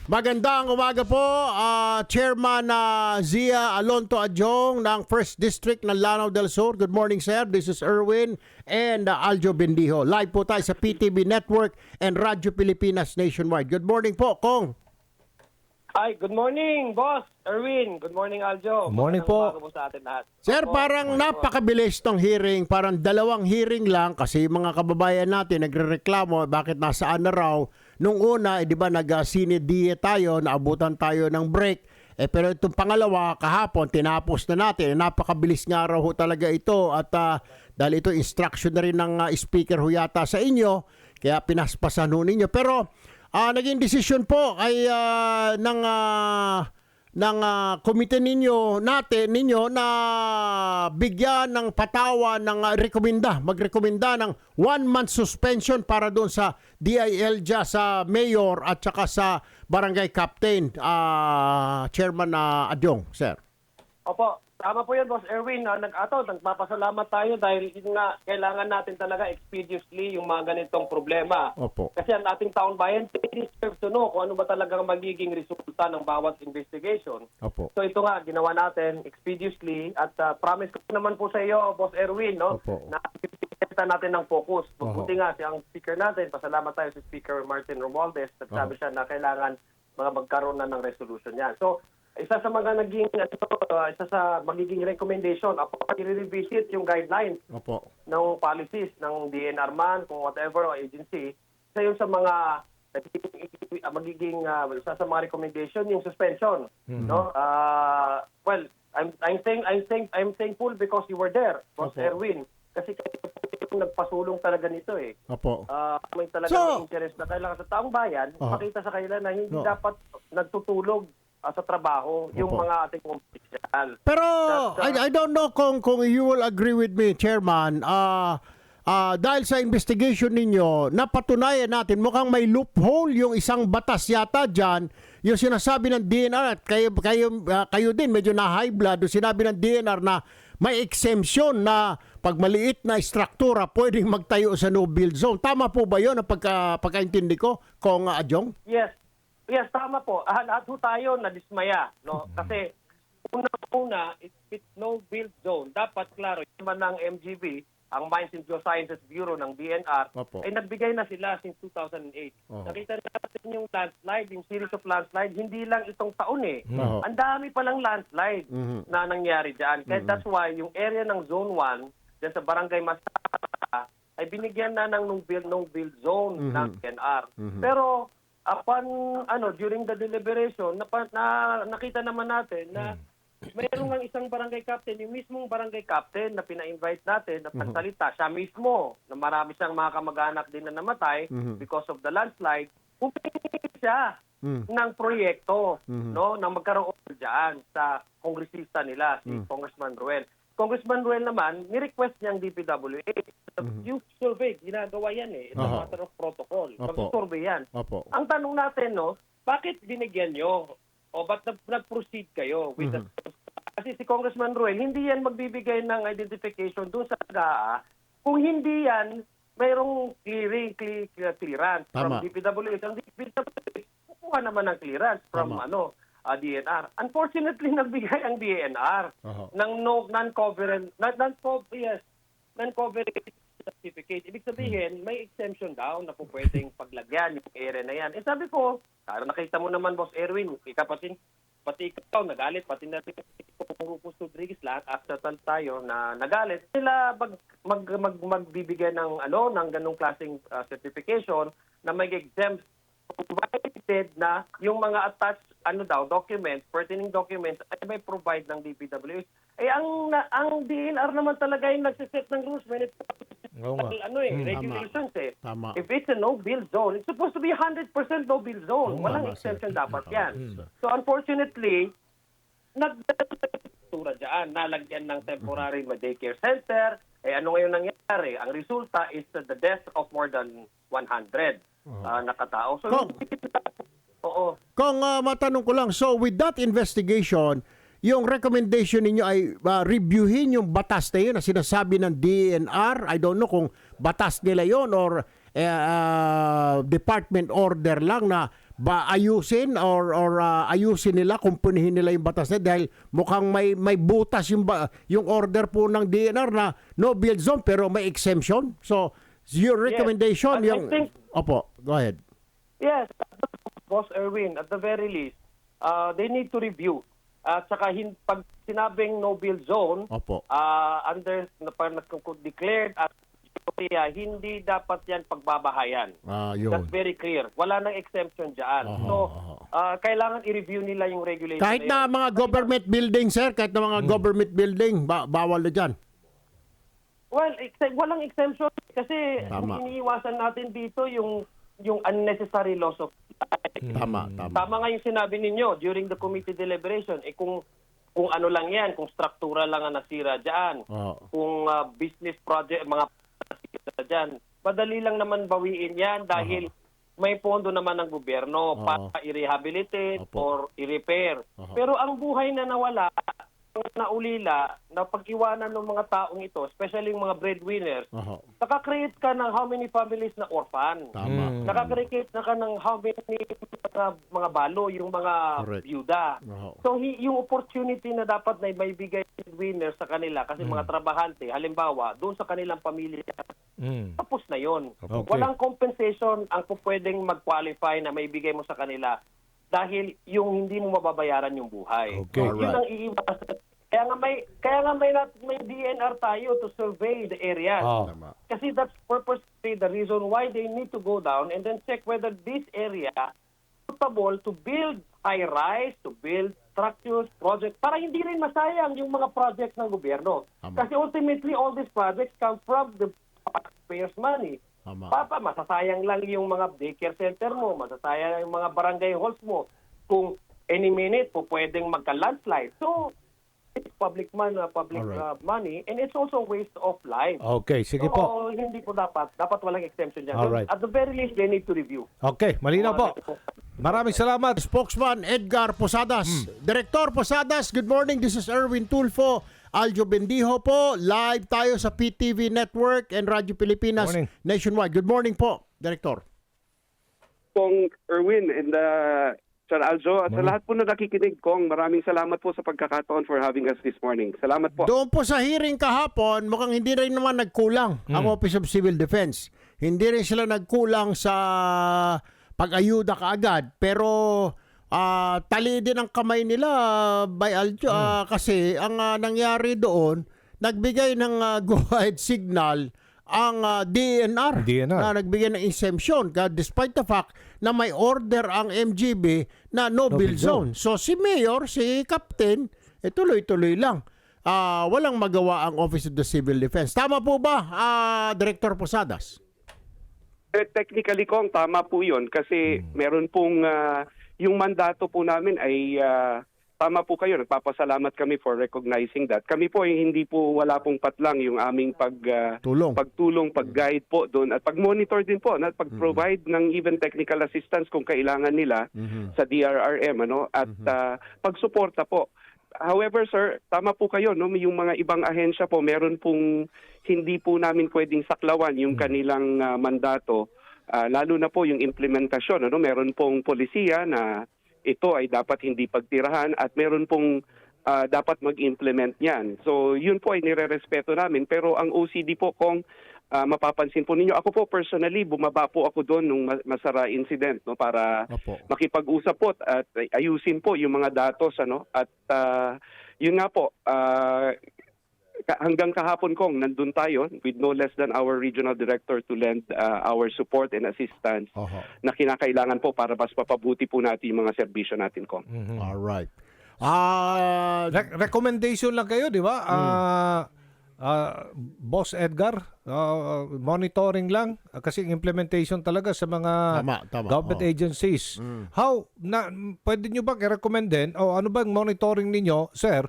Magandang umaga po, Chairman Zia Alonto Adjong ng 1st District ng Lanao del Sur. Good morning, sir. This is Erwin and Aljo Bendijo. Live po tayo sa PTV Network and Radyo Pilipinas Nationwide. Good morning po, Kong. Hi, good morning, boss. Erwin, good morning, Aljo. Good morning po. Sa atin lahat. Sir, Opo, parang napakabilis tong hearing. Parang 2 hearing lang kasi mga kababayan natin nagrereklamo bakit nasaan na raw. Nung una, di ba, nag-sinidie tayo, naabutan tayo ng break. Pero itong pangalawa, kahapon, tinapos na natin. Napakabilis nga raw ho talaga ito. At dahil ito instruction na rin ng speaker ho yata sa inyo, kaya pinaspasan ho ninyo. Pero naging desisyon po ay ng komite ninyo na bigyan ng patawan ng magrekomenda ng 1-month suspension para doon sa DIL dyan sa mayor at saka sa barangay captain, Chairman Adjong, sir. Opo, tama po yan, boss Erwin. Nagpapasalamat tayo dahil yun nga, kailangan natin talaga expeditiously yung mga ganitong problema. Opo. Kasi ang ating taong bayan deserves to know kung ano ba talagang magiging resulta ng bawat investigation. Opo. So ito nga, ginawa natin expeditiously at promise ko naman po sa iyo, boss Erwin, no, Opo. na pipilitan natin ng focus. Oho. Buti nga, ang speaker natin, pasalamat tayo sa Speaker Martin Romualdez, nagsabi siya na kailangan magkaroon na ng resolution yan. So, isa sa mga naging, isa sa magiging recommendation, i-revisit yung guidelines Opo. ng policies ng DNR man, kung whatever agency, isa yun sa mga magiging isa sa mga recommendation yung suspension, no? Well, I'm thankful because you were there, Boss Opo. Erwin, kasi nagpasulong talaga nito eh. Opo. May talagang interest na kailangan sa taong bayan, makita sa kanila na hindi dapat nagtutulog sa trabaho yung Opo. mga ating opisyal. Pero I don't know kung you will agree with me, Chairman. Dahil sa investigation ninyo, napatunayan natin mukhang may loophole yung isang batas yata dyan. Yung sinasabi ng DNR at kayo din medyo na high blood. Yung sinabi ng DNR na may exemption na pag maliit na struktura pwedeng magtayo sa no-build zone. Tama po ba yun ang pagkaintindi ko, Kong Adjong? Yes, tama po. Lahat po tayo nadismaya, no? Kasi una, it's no build zone. Dapat klaro, yung naman ng MGB, ang Mines and Geosciences Bureau ng DNR, Opo. ay nagbigay na sila since 2008. Oho. Nakita natin yung landslide, yung series of landslide, hindi lang itong taon eh. Oho. Ang dami palang landslide na nangyari dyan. Kaya that's why yung area ng Zone 1, dyan sa Barangay Masaka, ay binigyan na ng no-build zone ng DNR. Pero during the deliberation, nakita naman natin na mayroong ng isang barangay captain, yung mismong barangay captain na pina-invite natin na pagsalita, siya mismo, na marami siyang mga kamag-anak din na namatay because of the landslide, humingi siya ng proyekto, no, na magkaroon dyan sa kongresista nila, si Congressman Ruel. Congressman Ruel naman, ni-request niya ang DPWH. Yung survey, ginagawa yan eh. It's a matter of protocol. Mag-survey yan. Opo. Ang tanong natin, no, bakit binigyan nyo? O ba't nag-proceed kayo with the... Kasi si Congressman Ruel, hindi yan magbibigay ng identification doon sa GAA. Kung hindi yan, mayroong clearance Tama. from DPWH. Ang DPWH, kukuha naman ng clearance from DNR. Unfortunately, nagbigay ang DNR ng non-coverage certificate. Ibig sabihin, may exemption daw na po pwedeng paglagyan yung area na yan. Sabi ko, nakita mo naman, Boss Erwin, pati ikaw nagalit, pati natin Rufus Rodriguez, lahat after tayo na nagalit. Sila magbibigay ng ganung klaseng certification na may exempt provided na yung mga attached documents, pertaining documents ay may provide ng DPWH. Ang DNR naman talaga yung nagsiset ng rules when it regulations eh. Tama. If it's a no-build zone, it's supposed to be 100% no-build zone. Walang exception dapat yan. So unfortunately, nagdatura dyan, nalagyan ng temporary daycare center. Ano ngayon nangyari? Ang resulta is the death of more than 100 nakatao. So, Kung matanong ko lang, so with that investigation, yung recommendation ninyo ay reviewin yung batas na yun na sinasabi ng DNR. I don't know kung batas nila yon or department order lang na ba ayusin or ayusin nila, kumpunihin nila yung batas na dahil mukhang may butas yung order po ng DNR na no build zone pero may exemption. So your recommendation And I yung think- Opo, go ahead. Yes, Boss Erwin, at the very least, they need to review. At saka pag sinabing no build zone, Opo. declared as area, hindi dapat yan pagbabahayan. Yun. That's very clear. Wala nang exemption dyan. So, kailangan i-review nila yung regulation. Kahit na yun. mga government building, sir, kahit na mga government building, bawal na dyan. Well, walang exemption kasi Tama. iniiwasan natin dito yung unnecessary loss of life. Tama. Tama nga yung sinabi ninyo during the committee deliberation. Kung ano lang yan, kung struktura lang ang nasira dyan, kung business project, mga nasira dyan, madali lang naman bawiin yan dahil may pondo naman ng gobyerno para i-rehabilitate or i-repair. Pero ang buhay na nawala, naulila, na pag-iwanan ng mga taong ito, especially yung mga breadwinners, nakakreate ka ng how many families na orphan. Tama. Nakakreate na ka ng how many mga balo, yung mga Correct. byuda. So yung opportunity na dapat na may bigay breadwinners sa kanila kasi mga trabahante, halimbawa, doon sa kanilang pamilya, tapos na yon. Okay. Walang compensation ang pwedeng mag-qualify na may bigay mo sa kanila dahil yung hindi mo mababayaran yung buhay. Okay. So, yun ang iiwasan. Kaya nga may DNR tayo to survey the area. Tama. Kasi that's purposely the reason why they need to go down and then check whether this area is suitable to build high-rise, to build structures, projects, para hindi rin masayang yung mga projects ng gobyerno. Tama. Kasi ultimately, all these projects come from the taxpayers' money. Tama. Masasayang lang yung mga daycare center mo, masasayang yung mga barangay halls mo. Kung any minute po pwedeng magka-landslide. So, it's public money, Alright. money, and it's also a waste of life. Okay, sige po. So, hindi po dapat walang exemption dyan. Alright. At the very least, they need to review. Okay, malinaw po. Maraming salamat. Spokesman Edgar Posadas. Director Posadas, good morning. This is Erwin Tulfo. Aljo Bendijo po. Live tayo sa PTV Network and Radyo Pilipinas Morning. nationwide. Good morning po, Director. Kong Erwin and Sir Aljo at sa lahat po na nakikinig kong maraming salamat po sa pagkakataon for having us this morning. Salamat po. Doon po sa hearing kahapon, mukhang hindi rin naman nagkulang ang Office of Civil Defense. Hindi rin sila nagkulang sa pag-ayuda kaagad. Pero tali din ang kamay nila by Aljo kasi ang nangyari doon, nagbigay ng go-ahead signal ang DNR na nagbigay ng exemption despite the fact na may order ang MGB na no build zone. So si Mayor, si Captain, tuloy-tuloy lang. Walang magawa ang Office of the Civil Defense. Tama po ba, Director Posadas? Technically kong tama po yun kasi meron pong yung mandato po namin ay tama po kayo. Nagpapasalamat kami for recognizing that. Kami po ay hindi po wala pong patlang yung aming pagtulong, pag-guide po doon at pag-monitor din po at pag-provide ng even technical assistance kung kailangan nila sa DRRM at pagsuporta po. However, sir, tama po kayo, no? Yung mga ibang ahensya po, meron pong hindi po namin pwedeng saklawan yung kanilang mandato, lalo na po yung implementasyon. Meron pong polisiya na ito ay dapat hindi pagtirahan at meron pong dapat mag-implement niyan. So, yun po ay nire-respeto namin. Pero ang OCD po kung mapapansin po ninyo, ako po personally, bumaba po ako doon nung Masara incident para makipag-usap po at ayusin po yung mga datos. At yun nga po, hanggang kahapon kong nandun tayo with no less than our regional director to lend our support and assistance na kinakailangan po para mas mapabuti po natin yung mga serbisyo natin kong. Alright. Recommendation lang kayo, di ba? Boss Edgar, monitoring lang kasi implementation talaga sa mga Tama. government agencies. Pwede nyo bang i-recommend din o ano bang monitoring ninyo, sir,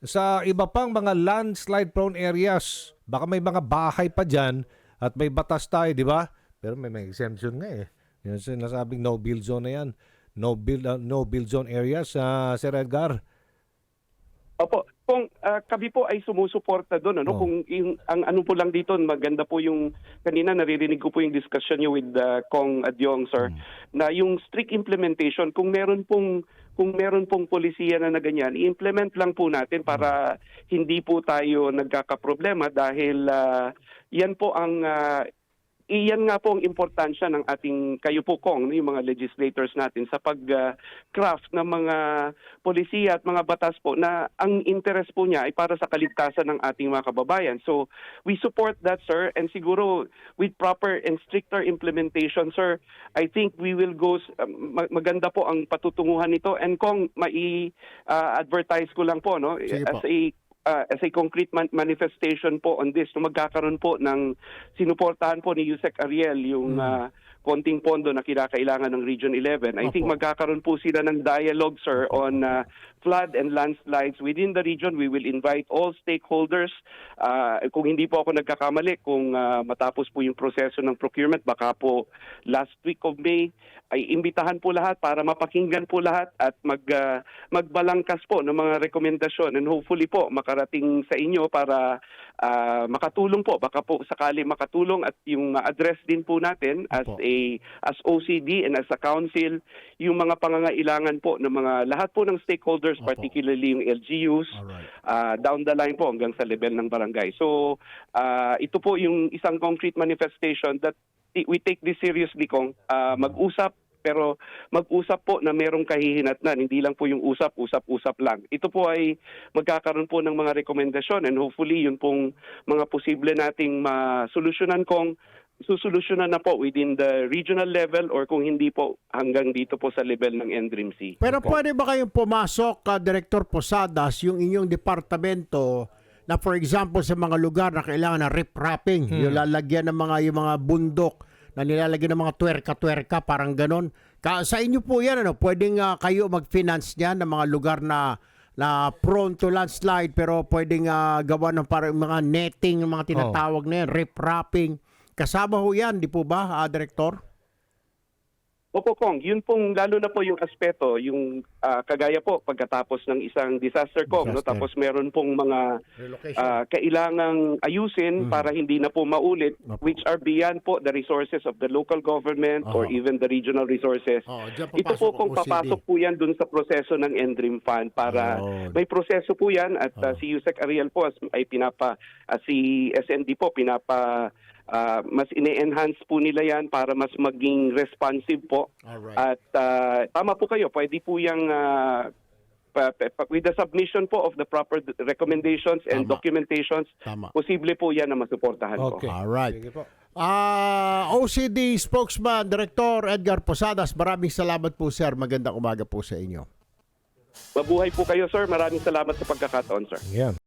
sa iba pang mga landslide prone areas? Baka may mga bahay pa dyan at may batas tayo, di ba? Pero may exemption nga eh. Yung sinasabing no build zone na yan. No build zone areas, Sir Edgar. Opo, kung kami po ay sumusuporta doon, ano, Oh. kung ang ano po lang dito, maganda po yung kanina naririnig ko po yung discussion niyo with Kong Adyong, sir, na yung strict implementation, kung meron pong polisiya na ganyan, i-implement lang po natin para hindi po tayo nagkakaproblema dahil yan po ang iyan nga po ang importansya ng ating kayo po, Kong, yung mga legislators natin sa pag-craft ng mga polisiya at mga batas po na ang interest po niya ay para sa kaligtasan ng ating mga kababayan. So we support that, sir, and siguro with proper and stricter implementation, sir, I think we will go, maganda po ang patutunguhan nito. And Kong, advertise ko lang po, no, Sige po. as a concrete manifestation po on this, no, magkakaroon po ng sinuportahan po ni Yusek Ariel yung konting pondo na kinakailangan ng Region 11. I think Opo. magkakaroon po sila ng dialogue, sir, on flood and landslides within the region. We will invite all stakeholders. Kung hindi po ako nagkakamali, kung matapos po yung proseso ng procurement, baka po last week of May, ay imbitahan po lahat para mapakinggan po lahat at magbalangkas po ng mga rekomendasyon, and hopefully po makarating sa inyo para makatulong po, baka po sakali makatulong at yung address din po natin as Opo. as OCD and as a council yung mga pangangailangan po ng mga lahat po ng stakeholders, Opo. particularly yung LGUs, Alright. down the line po hanggang sa level ng barangay. So ito po yung isang concrete manifestation that we take this seriously, Kong. Mag-usap, pero mag-usap po na merong kahihinatnan. Hindi lang po yung usap-usap lang. Ito po ay magkakaroon po ng mga rekomendasyon, and hopefully yun pong mga posible nating masolusyonan, Kong, susolusyonan na po within the regional level, or kung hindi po hanggang dito po sa level ng NDRIMC. Pero pwede ba kayong pumasok, Director Posadas, yung inyong departamento na for example sa mga lugar na kailangan na riprapping, yung lalagyan ng yung mga bundok na nilalagyan ng mga tuwerka-tuwerka, parang ganon. Sa inyo po yan, ano, pwedeng kayo mag-finance niyan ng mga lugar na prone to landslide, pero pwedeng gawa ng parang mga netting, mga tinatawag na yan, riprapping. Kasama ho yan, di po ba, Director? Opo, Kong, yun pong lalo na po yung aspeto, yung kagaya po pagkatapos ng isang disaster, Kong, no, Disaster. tapos meron pong mga Relocation. kailangang ayusin para hindi na po maulit, Opo. which are beyond po the resources of the local government or even the regional resources. Dyan Ito po kung ang OCD. papasok po yan dun sa proseso ng NDRIM Fund para Ayun. may proseso po yan, at si Yusek Ariel po ay si SND po mas ine-enhance po nila yan para mas maging responsive po. Alright. At tama po kayo, pwede po yung with the submission po of the proper recommendations and Tama. documentations, Tama. posible po yan na masuportahan po. Okay. Alright. Sige po. OCD spokesman, Director Edgar Posadas, maraming salamat po, sir. Magandang umaga po sa inyo. Mabuhay po kayo, sir. Maraming salamat sa pagkakataon, sir. Yan.